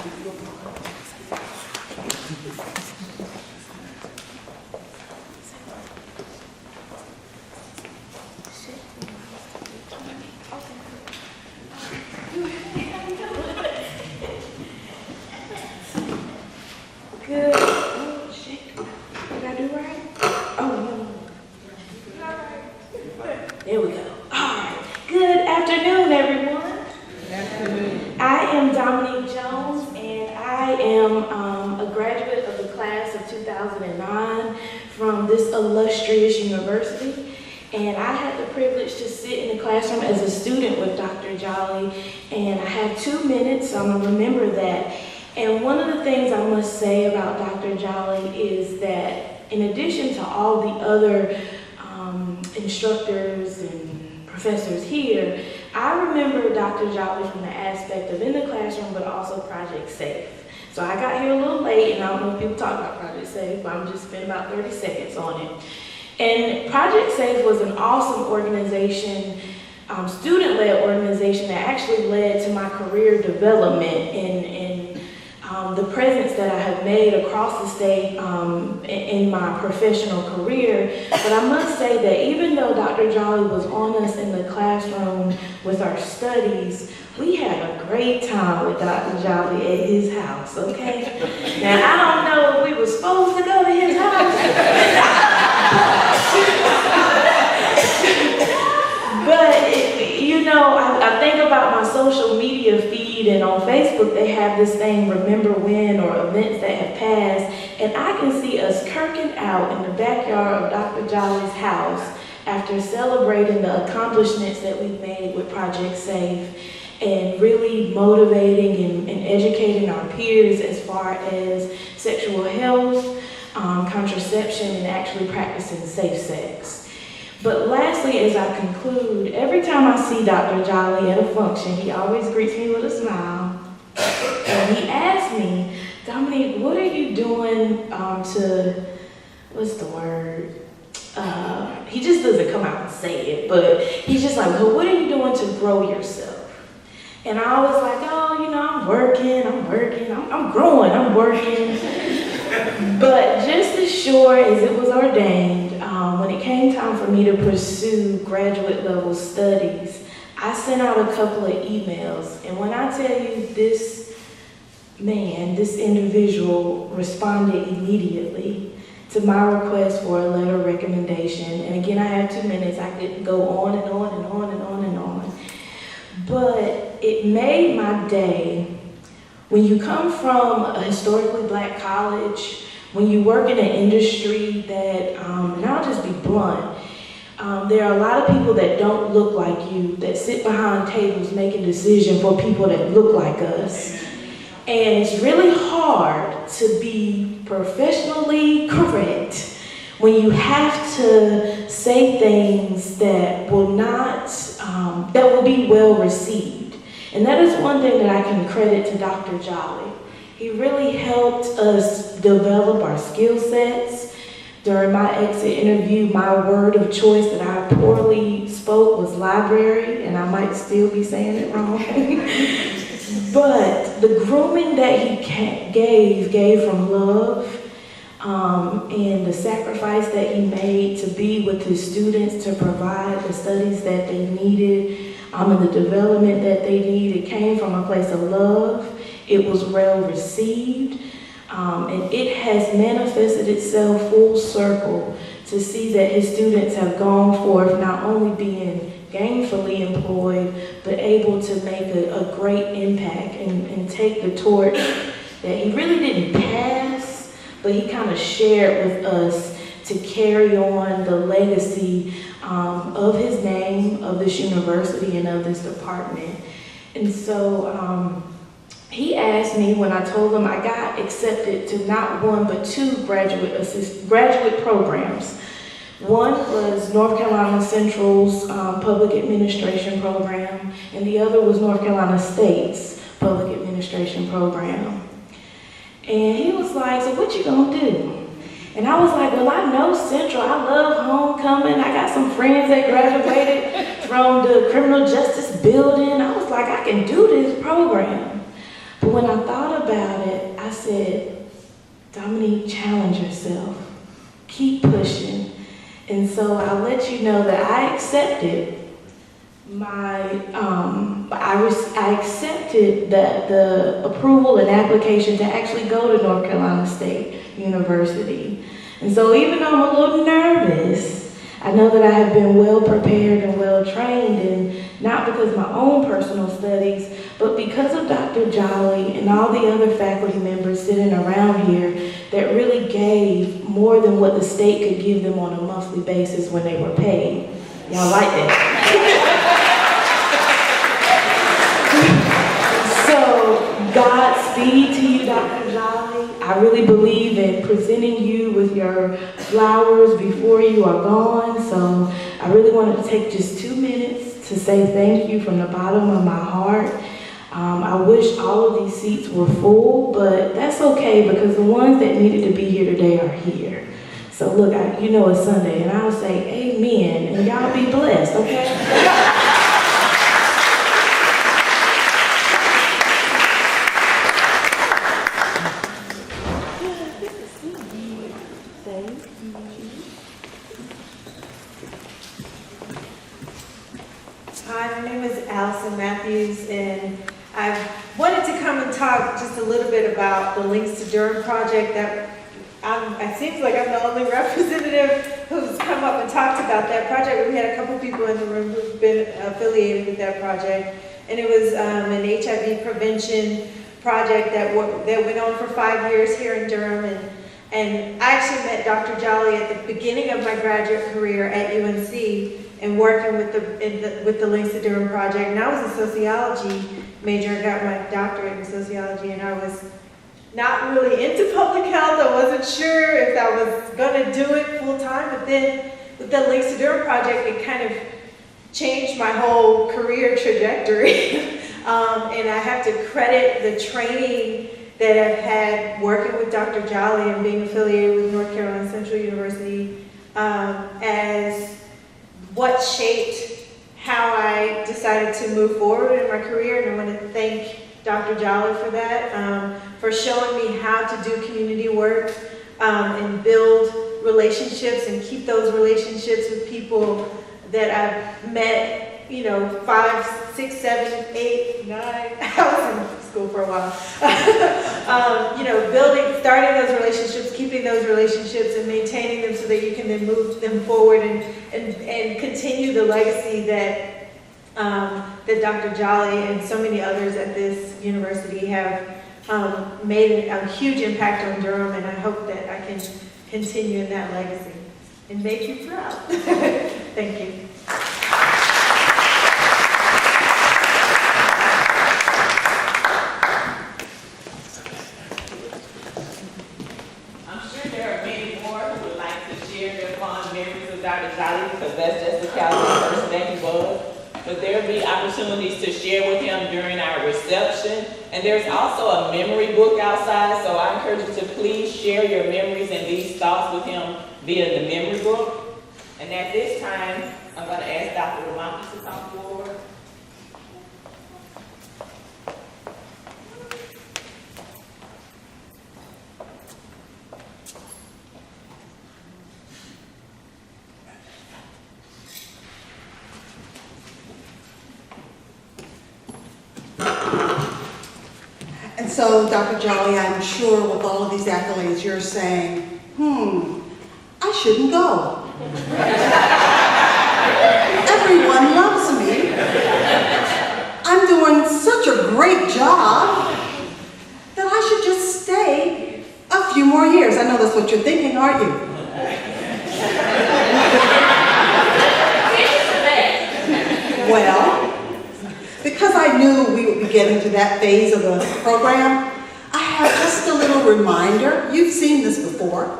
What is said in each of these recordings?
Good. Oh, shit. Did I do right? Oh, no. There we go. All right. Good afternoon, everyone. Good afternoon. I am Dominique Jones, and I am a graduate of the class of 2009 from this illustrious university. And I had the privilege to sit in the classroom as a student with Dr. Jolly, and I have 2 minutes, so I'm going to remember that. And one of the things I must say about Dr. Jolly is that in addition to all the other instructors and professors here, I remember Dr. Jolly from the aspect of in the classroom, but also Project Safe. So I got here a little late, and I don't know if people talk about Project Safe, but I'm just spending about 30 seconds on it. And Project Safe was an awesome organization, student-led organization that actually led to my career development in the presence that I have made across the state in my professional career. But I must say that even though Dr. Jolly was on us in the classroom with our studies, we had a great time with Dr. Jolly at his house, okay? Now, I don't know if we were supposed to go to his house, but you know, I think about my social media feed, and on Facebook they have this thing, remember when, or events that have passed, and I can see us kirking out in the backyard of Dr. Jolly's house after celebrating the accomplishments that we've made with Project Safe and really motivating and educating our peers as far as sexual health, contraception, and actually practicing safe sex. But lastly, as I conclude, every time I see Dr. Jolly at a function, he always greets me with a smile. And he asks me, Dominique, what are you doing what's the word? He just doesn't come out and say it, but he's just like, well, what are you doing to grow yourself? And I was like, oh, you know, I'm working, I'm growing, I'm working. But just as sure as it was ordained, when it came time for me to pursue graduate level studies, I sent out a couple of emails. And when I tell you this man, this individual responded immediately to my request for a letter of recommendation. And again, I have 2 minutes. I could go on and on and on and on and on. But it made my day. When you come from a historically black college, when you work in an industry that, and I'll just be blunt, there are a lot of people that don't look like you, that sit behind tables making decisions for people that look like us. And it's really hard to be professionally correct when you have to say things that will not, that will be well received. And that is one thing that I can credit to Dr. Jolly. He really helped us develop our skill sets. During my exit interview, my word of choice that I poorly spoke was library, and I might still be saying it wrong. But the grooming that he gave from love, and the sacrifice that he made to be with his students, to provide the studies that they needed, and the development that they needed, came from a place of love. It was well received, and it has manifested itself full circle to see that his students have gone forth not only being gainfully employed, but able to make a great impact and take the torch that he really didn't pass, but he kind of shared with us to carry on the legacy of his name, of this university, and of this department. And so he asked me, when I told him I got accepted to not one but 2 graduate programs. One was North Carolina Central's Public Administration Program, and the other was North Carolina State's Public Administration Program. And he was like, so what you gonna do? And I was like, well, I know Central. I love homecoming. I got some friends that graduated from the criminal justice building. I was like, I can do this program. But when I thought about about it, I said, Dominique, challenge yourself. Keep pushing. And so I'll let you know that I accepted I accepted the approval and application to actually go to North Carolina State University. And so even though I'm a little nervous, I know that I have been well prepared and well trained, and not because of my own personal studies, but because of Dr. Jolly and all the other faculty members sitting around here that really gave more than what the state could give them on a monthly basis when they were paid. Y'all like that? So, Godspeed to you, Dr. Jolly. I really believe in presenting you with your flowers before you are gone. So, I really wanted to take just 2 minutes to say thank you from the bottom of my heart. I wish all of these seats were full, but that's okay because the ones that needed to be here today are here. So look, you know it's Sunday, and I'll say amen, and y'all be blessed, okay? Hi, my name is Allison Matthews, and I wanted to come and talk just a little bit about the Links to Durham project. It seems like I'm the only representative who's come up and talked about that project. We had a couple people in the room who've been affiliated with that project, and it was an HIV prevention project that went on for 5 years here in Durham. And I actually met Dr. Jolly at the beginning of my graduate career at UNC and working with the Links to Durham project. And I was a sociology major. I got my doctorate in sociology, and I was not really into public health. I wasn't sure if I was going to do it full time, but then with the Links to Durham project, it kind of changed my whole career trajectory. And I have to credit the training that I've had working with Dr. Jolly and being affiliated with North Carolina Central University as what shaped how I decided to move forward in my career. And I want to thank Dr. Jolly for that, for showing me how to do community work and build relationships and keep those relationships with people that I've met, 5, 6, 7, 8, 9, I was in school for a while. Starting those relationships, keeping those relationships and maintaining them so that you can then move them forward and continue the legacy that Dr. Jolly and so many others at this university have made a huge impact on Durham, and I hope that I can continue in that legacy and make you proud. Thank you. Dr. Jolly, because that's just the caliber of person that he was. But there will be opportunities to share with him during our reception. And there's also a memory book outside, so I encourage you to please share your memories and these thoughts with him via the memory book. And at this time, I'm going to ask Dr. Ramaki to come forward. And so, Dr. Jolly, I'm sure with all of these accolades, you're saying, I shouldn't go. Everyone loves me. I'm doing such a great job that I should just stay a few more years. I know that's what you're thinking, aren't you? Well, because I knew we would be getting to that phase of the program, I have just a little reminder. You've seen this before,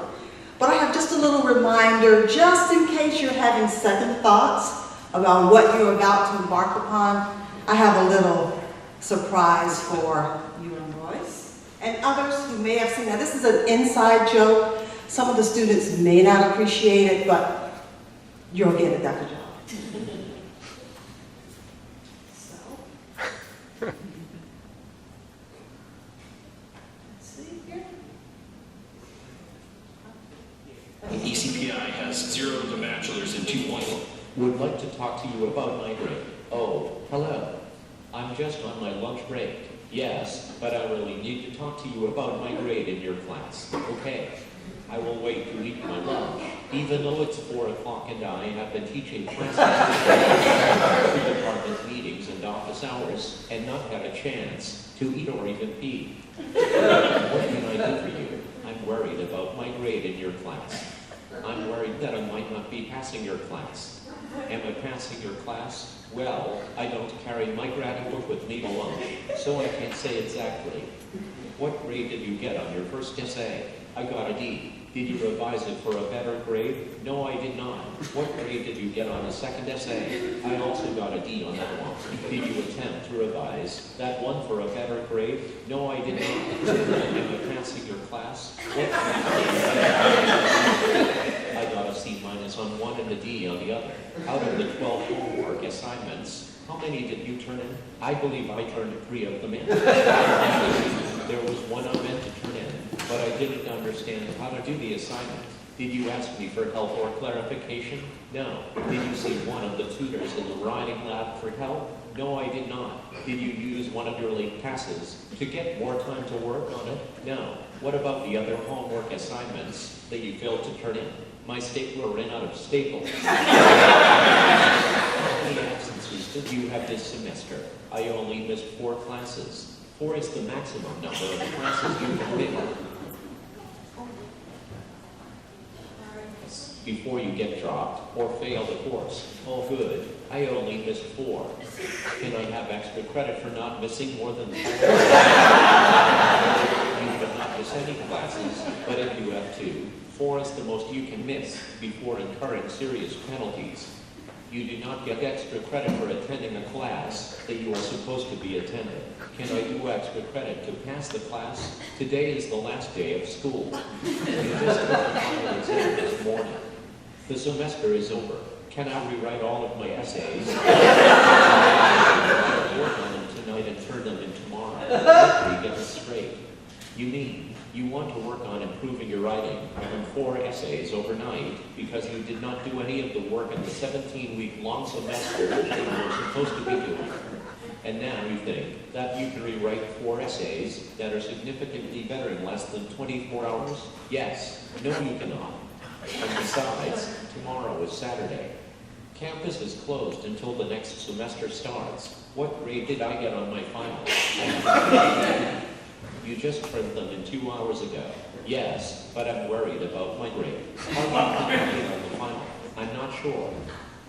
but I have just a little reminder just in case you're having second thoughts about what you're about to embark upon. I have a little surprise for you and Royce and others who may have seen that. This is an inside joke. Some of the students may not appreciate it, but you'll get it, Dr. Jolly. ECPI has 0 to bachelor's in 2.0. Would like to talk to you about my grade. Oh, hello. I'm just on my lunch break. Yes, but I really need to talk to you about my grade in your class. Okay. I will wait to eat my lunch, even though it's 4 o'clock and I have been teaching classes through department meetings and office hours and not had a chance to eat or even pee. What can I do for you? I'm worried about my grade in your class. I'm worried that I might not be passing your class. Am I passing your class? Well, I don't carry my grad book with me to lunch, so I can't say exactly. What grade did you get on your first essay? I got a D. Did you revise it for a better grade? No, I did not. What grade did you get on a second essay? I also got a D on that one. Did you attempt to revise that one for a better grade? No, I did not. Am I passing your class? What I got a C minus on one and a D on the other. Out of the 12 homework assignments, how many did you turn in? I believe I turned 3 of them in. There was one I meant to turn in, but I didn't understand how to do the assignment. Did you ask me for help or clarification? No. Did you see one of the tutors in the writing lab for help? No, I did not. Did you use one of your late passes to get more time to work on it? No. What about the other homework assignments that you failed to turn in? My stapler ran out of staples. How many absences did you have this semester? I only missed 4 classes. 4 is the maximum number of classes you can pick before you get dropped or fail the course. Oh good, I only missed 4. Can I have extra credit for not missing more than 4? You should not miss any classes, but if you have 2, 4 is the most you can miss before incurring serious penalties. You do not get extra credit for attending a class that you are supposed to be attending. Can I do extra credit to pass the class? Today is the last day of school. You just took the final exam this morning. The semester is over. Can I rewrite all of my essays? Work on them tonight and turn them in tomorrow. Hopefully get this straight. You mean you want to work on improving your writing on 4 essays overnight because you did not do any of the work in the 17-week-long semester that you were supposed to be doing. And now you think that you can rewrite 4 essays that are significantly better in less than 24 hours? Yes. No, you cannot. And besides, tomorrow is Saturday. Campus is closed until the next semester starts. What grade did I get on my final? You just turned them in 2 hours ago. Yes, but I'm worried about my grade. How long did you get on the final? I'm not sure.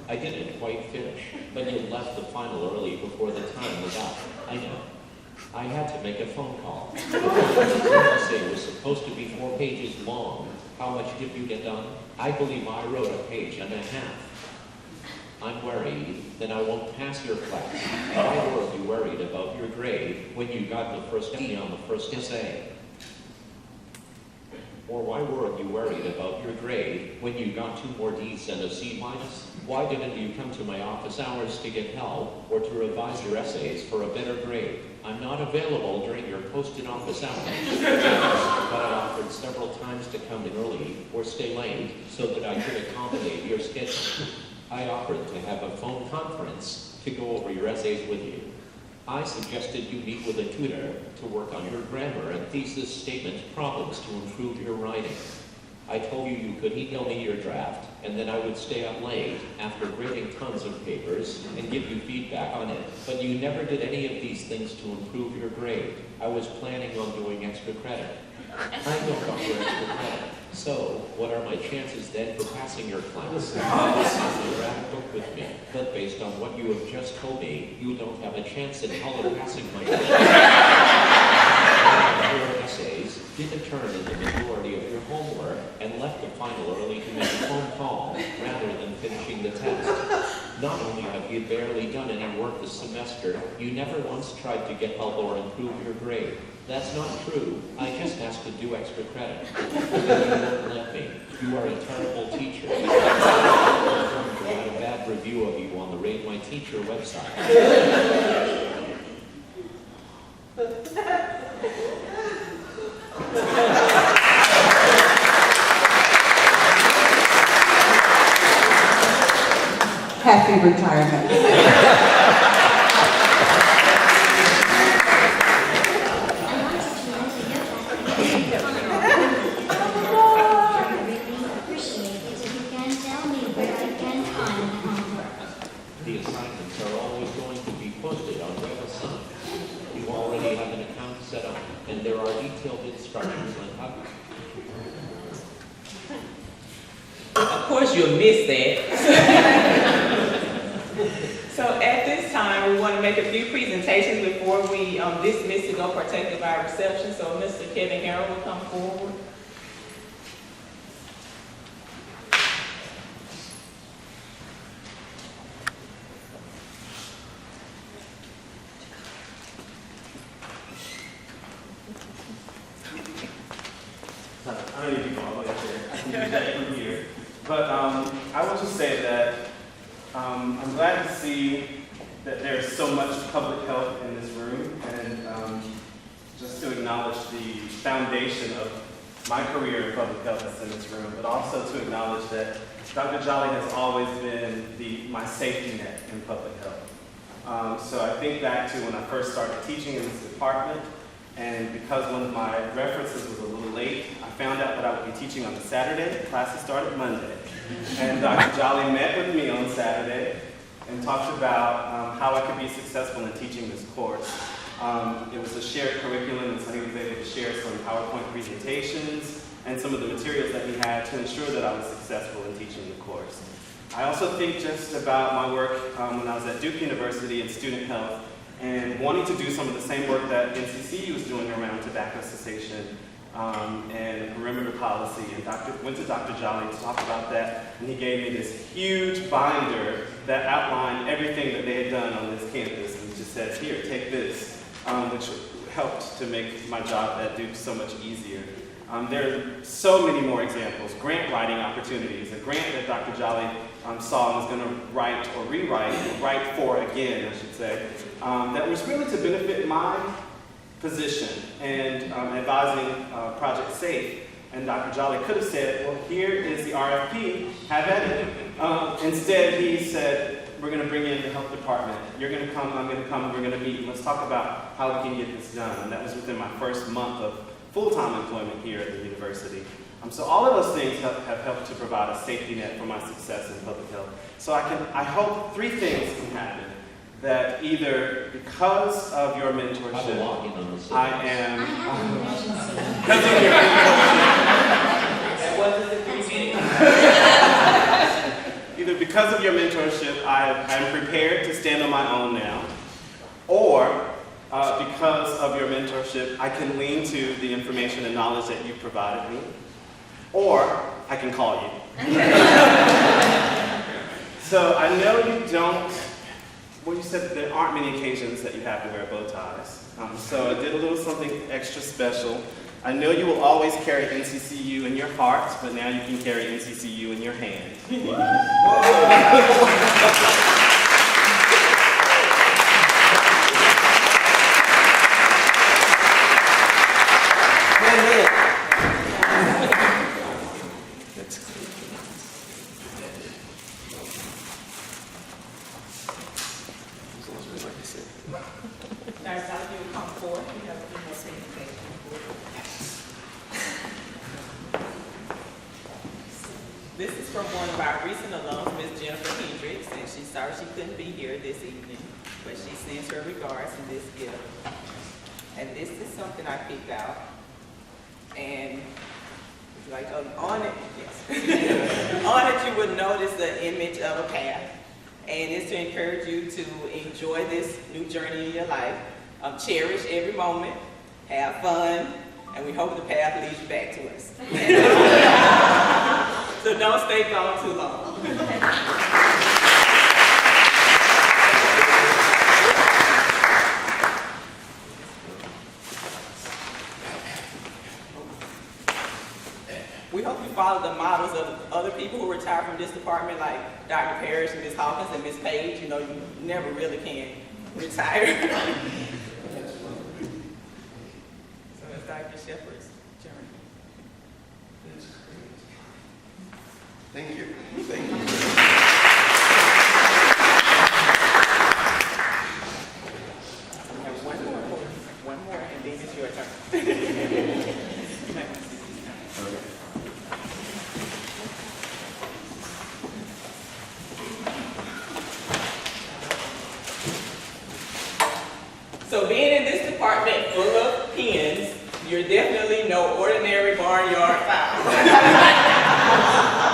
I didn't quite finish, but you left the final early before the time was up. I know. I had to make a phone call. The essay was supposed to be 4 pages long. How much did you get done? I believe I wrote a page and a half. I'm worried that I won't pass your class. Why were you worried about your grade when you got the first D on the first essay? Or why were you worried about your grade when you got 2 more D's and a C minus? Why didn't you come to my office hours to get help or to revise your essays for a better grade? I'm not available during your posted office hours, but I offered several times to come in early or stay late so that I could accommodate your schedule. I offered to have a phone conference to go over your essays with you. I suggested you meet with a tutor to work on your grammar and thesis statement problems to improve your writing. I told you you could email me your draft, and then I would stay up late after grading tons of papers and give you feedback on it. But you never did any of these things to improve your grade. I was planning on doing extra credit. I don't offer extra credit. So, what are my chances then for passing your class? I have the draft book with me, but based on what you have just told me, you don't have a chance in hell of passing my class. Your essays didn't turn in the majority of your homework and left the final early to make a phone call rather than finishing the test. Not only have you barely done any work this semester, you never once tried to get help or improve your grade. That's not true. I just asked to do extra credit. But you won't let me. You are a terrible teacher. I had a bad review of you on the Rate My Teacher website. happy retirement. The assignments are always going to be posted on website. You already have an account set up, and there are detailed instructions on how to. Of course, you'll miss that. So at this time, we want to make a few presentations before we dismiss to go partake of our reception. So Mr. Kevin Harrell will come forward. I don't need to go all the way up there. I can do that from here. But I will just say that I'm glad to see that there's so much public health in this room, and just to acknowledge the foundation of my career in public health that's in this room, but also to acknowledge that Dr. Jolly has always been my safety net in public health. So I think back to when I first started teaching in this department, and because one of my references was a little late, I found out that I would be teaching on a Saturday. The classes started Monday. And Dr. Jolly met with me on Saturday and talked about how I could be successful in teaching this course. It was a shared curriculum, and so he was able to share some PowerPoint presentations and some of the materials that he had to ensure that I was successful in teaching the course. I also think just about my work when I was at Duke University in student health, and wanting to do some of the same work that NCCU was doing around tobacco cessation and perimeter policy, and went to Dr. Jolly to talk about that, and he gave me this huge binder that outlined everything that they had done on this campus, and just said, here, take this, which helped to make my job at Duke so much easier. There are so many more examples. Grant writing opportunities, a grant that Dr. Jolly saw and was going to write or write for again, I should say, that was really to benefit my position and advising Project SAFE. And Dr. Jolly could have said, well, here is the RFP, have at it. Instead, he said, we're going to bring in the health department. You're going to come, I'm going to come, we're going to meet, and let's talk about how we can get this done. And that was within my first month of full-time employment here at the university. So all of those things have helped to provide a safety net for my success in public health. So I hope three things can happen. That either because of your mentorship, I am, because of your mentorship, either because of your mentorship, I am prepared to stand on my own now, or because of your mentorship, I can lean to the information and knowledge that you provided me, or I can call you. So I know you don't, well, you said that there aren't many occasions that you have to wear bow ties. So I did a little something extra special. I know you will always carry NCCU in your heart, but now you can carry NCCU in your hand. This is from one of our recent alums, Ms. Jennifer Hendricks, and she's sorry she couldn't be here this evening, but she sends her regards in this gift. And this is something I picked out. And like on it, yes. On it you would notice the image of a path. And it's to encourage you to enjoy this new journey in your life. Cherish every moment, have fun, and we hope the path leads you back to us. So don't stay gone too long. We hope you follow the models of other people who retired from this department, like Dr. Parrish and Ms. Hawkins and Ms. Page. You know, you never really can retire. So it's Dr. Shepherd's journey. Thank you. Thank you. So being in this department full of pens, you're definitely no ordinary barnyard fowl.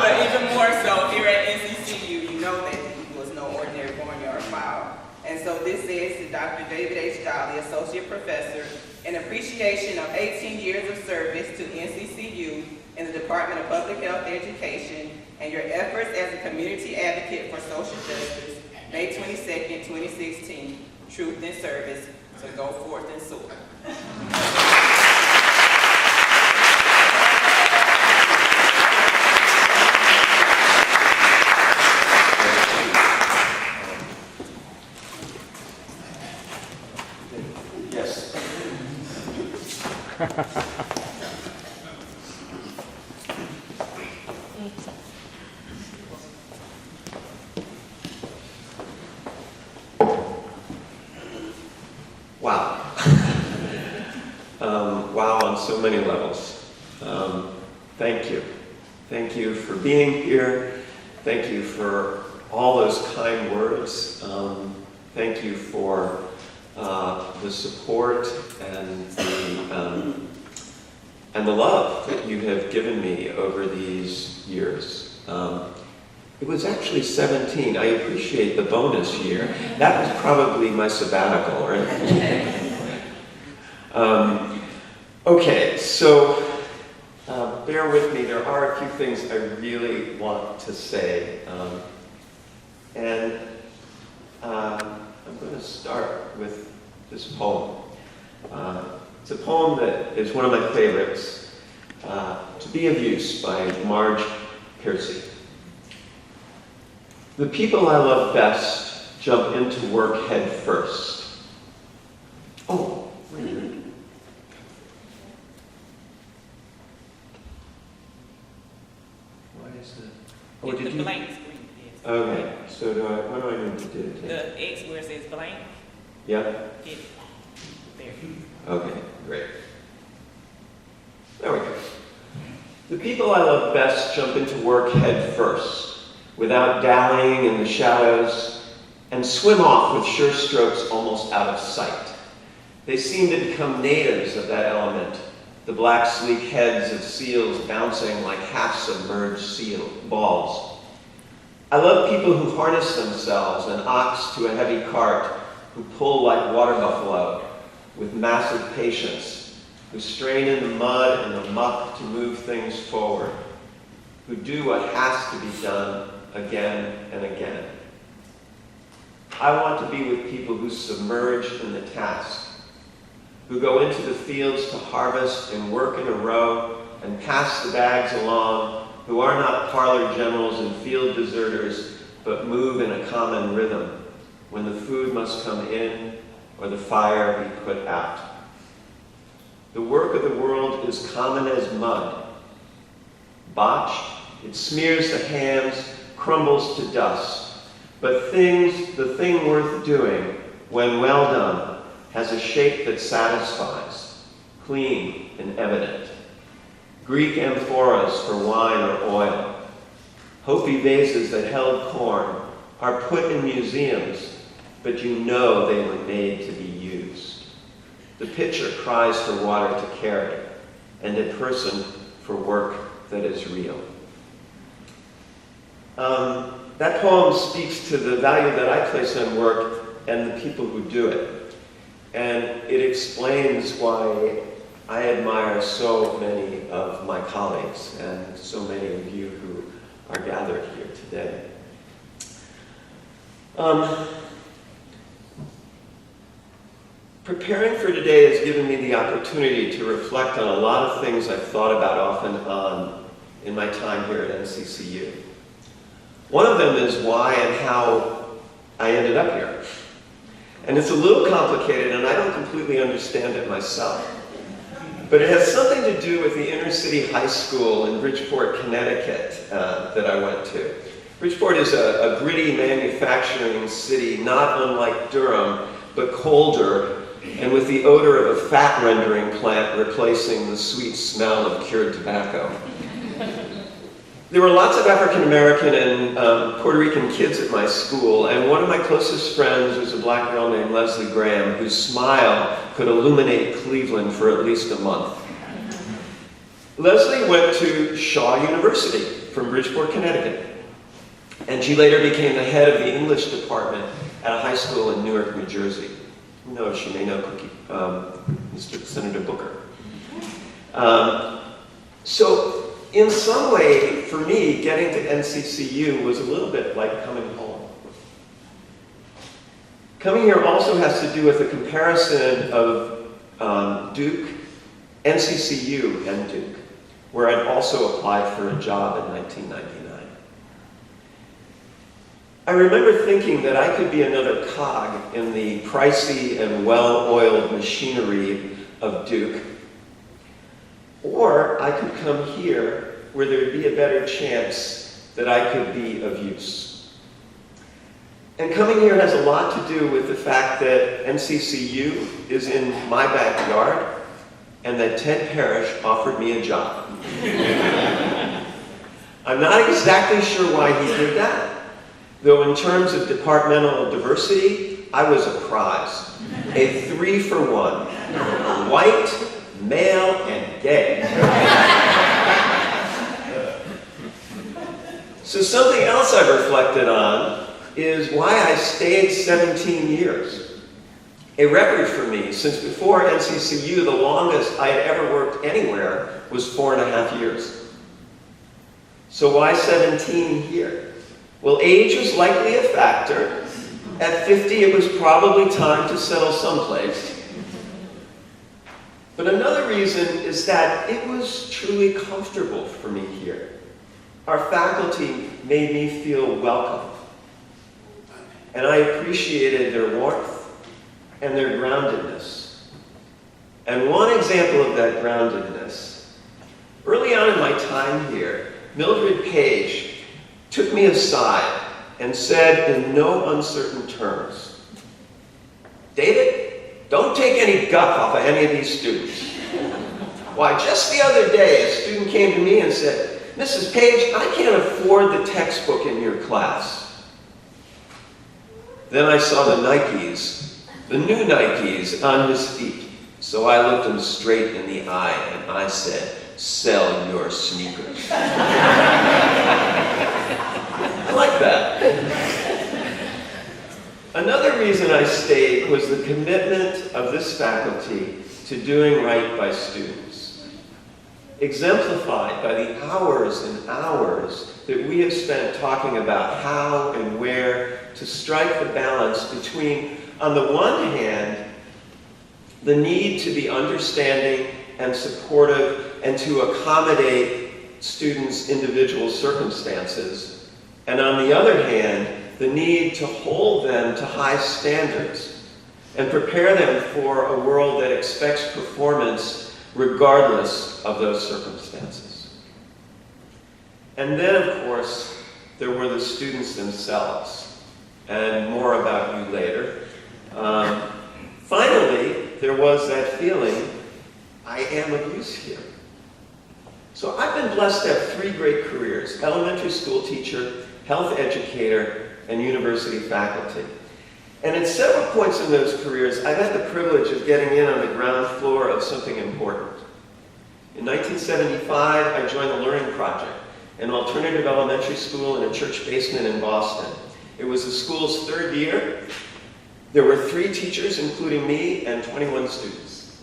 But even more so, here at NCCU, you know that he was no ordinary barnyard fowl. And so this is to Dr. David H. Jolly, Associate Professor, in appreciation of 18 years of service to NCCU in the Department of Public Health Education and your efforts as a community advocate for social justice, May 22nd, 2016, Truth in Service. So go forth and soar. Yes. Wow. Wow on so many levels. Thank you. Thank you for being here. Thank you for all those kind words. Thank you for the support and the love that you have given me over these years. It was actually 17. I appreciate the bonus year. That was probably my sabbatical, right? Okay, so bear with me. There are a few things I really want to say. And I'm going to start with this poem. It's a poem that is one of my favorites, To Be of Use by Marge Piercy. The people I love best jump into work head first. Oh, wait a minute. Why is that? Oh, It's did the you? blank screen. Yes. Okay, so what do I need to do? The X where it says blank, Yep. hit it. There. Okay, great. There we go. The people I love best jump into work head first, without dallying in the shadows, and swim off with sure strokes almost out of sight. They seem to become natives of that element, the black sleek heads of seals bouncing like half-submerged seal balls. I love people who harness themselves, an ox to a heavy cart, who pull like water buffalo with massive patience, who strain in the mud and the muck to move things forward, who do what has to be done again and again. I want to be with people who submerge in the task, who go into the fields to harvest and work in a row and pass the bags along, who are not parlor generals and field deserters, but move in a common rhythm when the food must come in or the fire be put out. The work of the world is common as mud. Botched, it smears the hands, crumbles to dust. But the thing worth doing, when well done, has a shape that satisfies, clean and evident. Greek amphoras for wine or oil, Hopi vases that held corn are put in museums, but you know they were made to be used. The pitcher cries for water to carry, and a person for work that is real. That poem speaks to the value that I place on work and the people who do it. And it explains why I admire so many of my colleagues and so many of you who are gathered here today. Preparing for today has given me the opportunity to reflect on a lot of things I've thought about off and on in my time here at NCCU. One of them is why and how I ended up here. And it's a little complicated, and I don't completely understand it myself. But it has something to do with the inner city high school in Bridgeport, Connecticut, that I went to. Bridgeport is a gritty manufacturing city, not unlike Durham, but colder, and with the odor of a fat rendering plant replacing the sweet smell of cured tobacco. There were lots of African American and Puerto Rican kids at my school, and one of my closest friends was a black girl named Leslie Graham, whose smile could illuminate Cleveland for at least a month. Leslie went to Shaw University from Bridgeport, Connecticut, and she later became the head of the English department at a high school in Newark, New Jersey. Who knows, she may know Mr. Senator Booker. So in some way, for me, getting to NCCU was a little bit like coming home. Coming here also has to do with a comparison of Duke, NCCU, and Duke, where I'd also applied for a job in 1999. I remember thinking that I could be another cog in the pricey and well-oiled machinery of Duke, or I could come here where there'd be a better chance that I could be of use. And coming here has a lot to do with the fact that NCCU is in my backyard and that Ted Parrish offered me a job. I'm not exactly sure why he did that, though in terms of departmental diversity, I was a prize. A 3-for-1. White, male, and gay. So something else I've reflected on is why I stayed 17 years. A record for me, since before NCCU, the longest I had ever worked anywhere was 4.5 years. So why 17 here? Well, age was likely a factor. At 50, it was probably time to settle someplace. But another reason is that it was truly comfortable for me here. Our faculty made me feel welcome. And I appreciated their warmth and their groundedness. And one example of that groundedness, early on in my time here, Mildred Page took me aside and said in no uncertain terms, "David, don't take any guff off of any of these students." Why, just the other day, a student came to me and said, "Mrs. Page, I can't afford the textbook in your class." Then I saw the Nikes, the new Nikes on his feet. So I looked him straight in the eye and I said, "Sell your sneakers." I like that. Another reason I stayed was the commitment of this faculty to doing right by students, exemplified by the hours and hours that we have spent talking about how and where to strike the balance between, on the one hand, the need to be understanding and supportive and to accommodate students' individual circumstances, and on the other hand, the need to hold them to high standards and prepare them for a world that expects performance regardless of those circumstances. And then, of course, there were the students themselves, and more about you later. Finally, there was that feeling, I am of use here. So I've been blessed to have 3 great careers: elementary school teacher, health educator, and university faculty. And at several points in those careers, I've had the privilege of getting in on the ground floor of something important. In 1975, I joined the Learning Project, an alternative elementary school in a church basement in Boston. It was the school's 3rd year. There were 3 teachers, including me, and 21 students.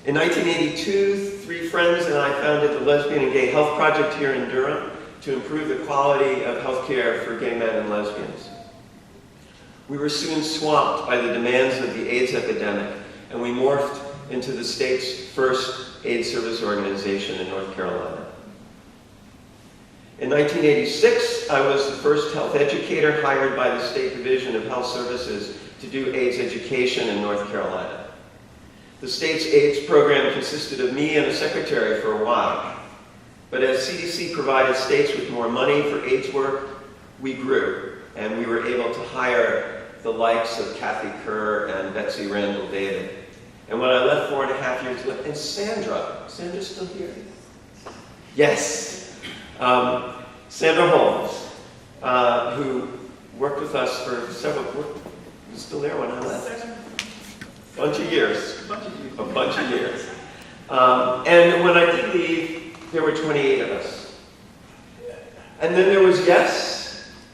In 1982, 3 friends and I founded the Lesbian and Gay Health Project here in Durham to improve the quality of health care for gay men and lesbians. We were soon swamped by the demands of the AIDS epidemic, and we morphed into the state's first AIDS service organization in North Carolina. In 1986, I was the first health educator hired by the State Division of Health Services to do AIDS education in North Carolina. The state's AIDS program consisted of me and a secretary for a while. But as CDC provided states with more money for AIDS work, we grew, and we were able to hire the likes of Kathy Kerr and Betsy Randall David. And when I left 4.5 years later, and Sandra's still here? Yes. Sandra Holmes, who worked with us for several, was still there when I left. A bunch of years. And when I did leave, there were 28 of us. And then there was Yes.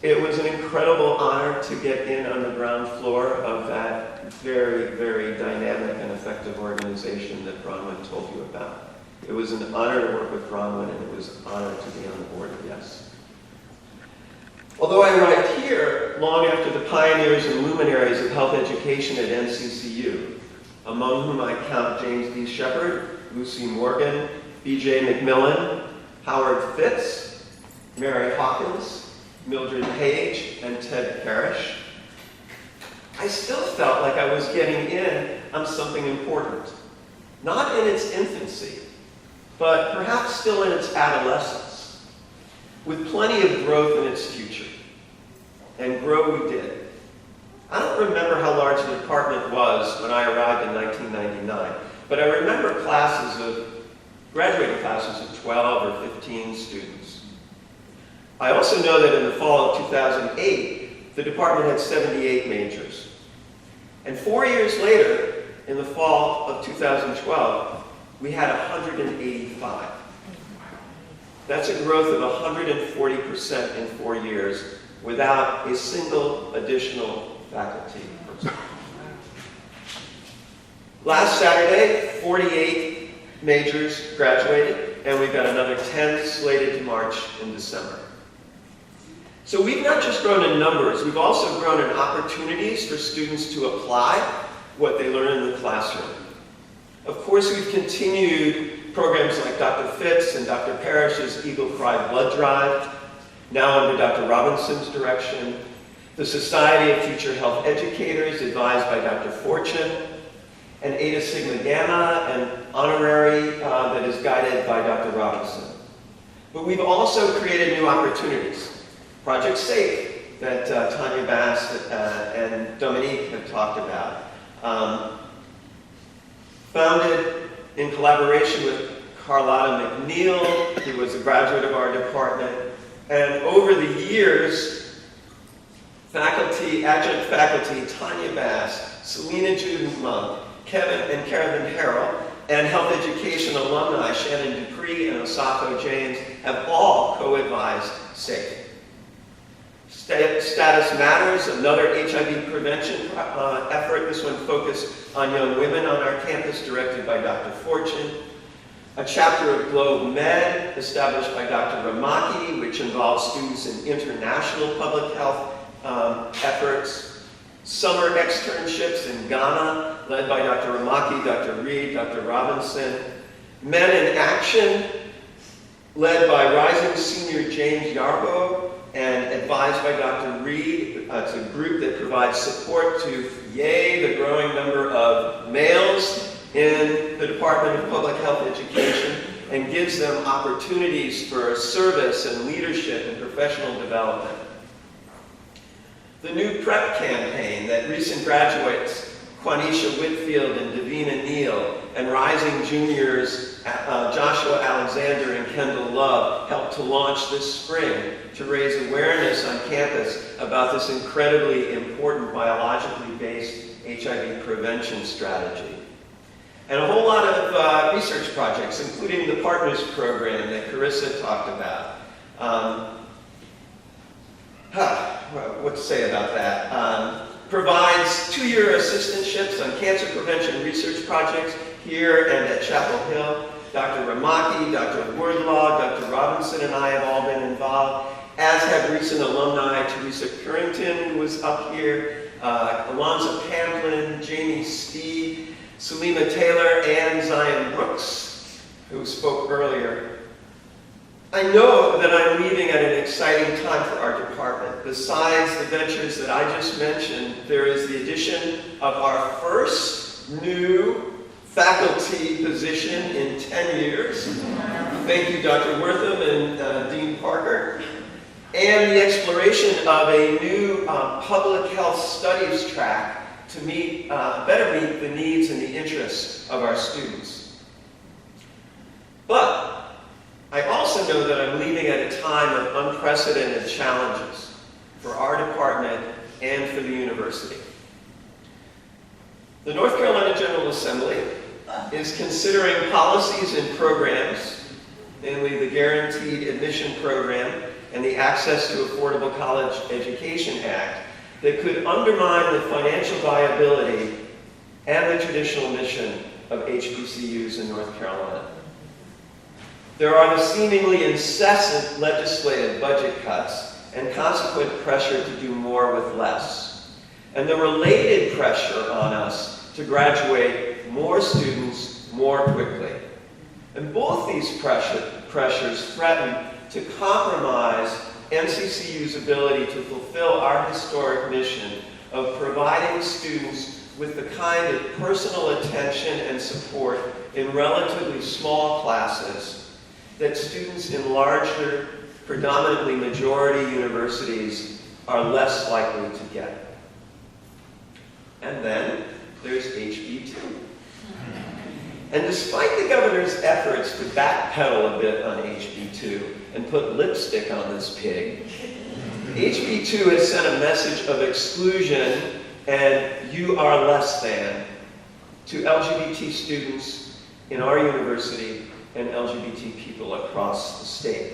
It was an incredible honor to get in on the ground floor of that very, very dynamic and effective organization that Bronwyn told you about. It was an honor to work with Bronwyn, and it was an honor to be on the board of Yes. Although I arrived here long after the pioneers and luminaries of health education at NCCU, among whom I count James D. Shepard, Lucy Morgan, B.J. McMillan, Howard Fitz, Mary Hawkins, Mildred Page, and Ted Parrish, I still felt like I was getting in on something important. Not in its infancy, but perhaps still in its adolescence, with plenty of growth in its future. And grow we did. I don't remember how large the department was when I arrived in 1999, but I remember graduating classes of 12 or 15 students. I also know that in the fall of 2008, the department had 78 majors. And 4 years later, in the fall of 2012, we had 185. That's a growth of 140% in 4 years without a single additional faculty person. Last Saturday, 48 majors graduated, and we've got another 10 slated to March in December. So we've not just grown in numbers, we've also grown in opportunities for students to apply what they learn in the classroom. Of course, we've continued programs like Dr. Fitz and Dr. Parrish's Eagle Cry Blood Drive, now under Dr. Robinson's direction, the Society of Future Health Educators, advised by Dr. Fortune, and Eta Sigma Gamma, an honorary that is guided by Dr. Robinson. But we've also created new opportunities. Project SAFE, that Tanya Bass and Dominique have talked about. Founded in collaboration with Carlotta McNeil, who was a graduate of our department. And over the years, adjunct faculty Tanya Bass, Selena Juden Monk, Kevin and Karen Harrell, and health education alumni Shannon Dupree and Osako James have all co-advised SAFE. Status Matters, another HIV prevention effort, this one focused on young women on our campus, directed by Dr. Fortune. A chapter of Globe Med, established by Dr. Ramaki, which involves students in international public health efforts. Summer externships in Ghana, led by Dr. Ramaki, Dr. Reed, Dr. Robinson. Men in Action, led by rising senior James Yarbo, and advised by Dr. Reed. It's a group that provides support to, the growing number of males in the Department of Public Health Education, and gives them opportunities for service and leadership and professional development. The new PrEP campaign that recent graduates, Quanisha Whitfield and Davina Neal, and rising juniors, Joshua Alexander and Kendall Love, helped to launch this spring to raise awareness on campus about this incredibly important biologically based HIV prevention strategy. And a whole lot of research projects, including the Partners Program that Carissa talked about. What to say about that? Provides 2-year assistantships on cancer prevention research projects here and at Chapel Hill. Dr. Ramaki, Dr. Wordlaw, Dr. Robinson, and I have all been involved, as have recent alumni Teresa Currington, who was up here, Alonzo Pamplin, Jamie Steed, Salima Taylor, and Zion Brooks, who spoke earlier. I know that I'm leaving at an exciting time for our department. Besides the ventures that I just mentioned, there is the addition of our first new faculty position in 10 years. Thank you, Dr. Wortham and Dean Parker. and the exploration of a new public health studies track to better meet the needs and the interests of our students. But I also know that I'm leaving at a time of unprecedented challenges for our department and for the university. The North Carolina General Assembly is considering policies and programs, namely the Guaranteed Admission Program and the Access to Affordable College Education Act, that could undermine the financial viability and the traditional mission of HBCUs in North Carolina. There are the seemingly incessant legislative budget cuts and consequent pressure to do more with less, and the related pressure on us to graduate more students more quickly. And both these pressures threaten to compromise NCCU's ability to fulfill our historic mission of providing students with the kind of personal attention and support in relatively small classes that students in larger, predominantly majority universities are less likely to get. And then there's HB2. And despite the governor's efforts to backpedal a bit on HB2 and put lipstick on this pig, HB2 has sent a message of exclusion and you are less than to LGBT students in our university and LGBT people across the state.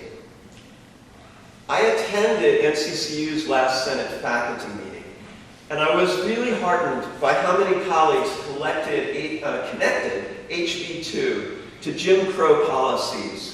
I attended NCCU's last Senate faculty meeting, and I was really heartened by how many colleagues connected HB2 to Jim Crow policies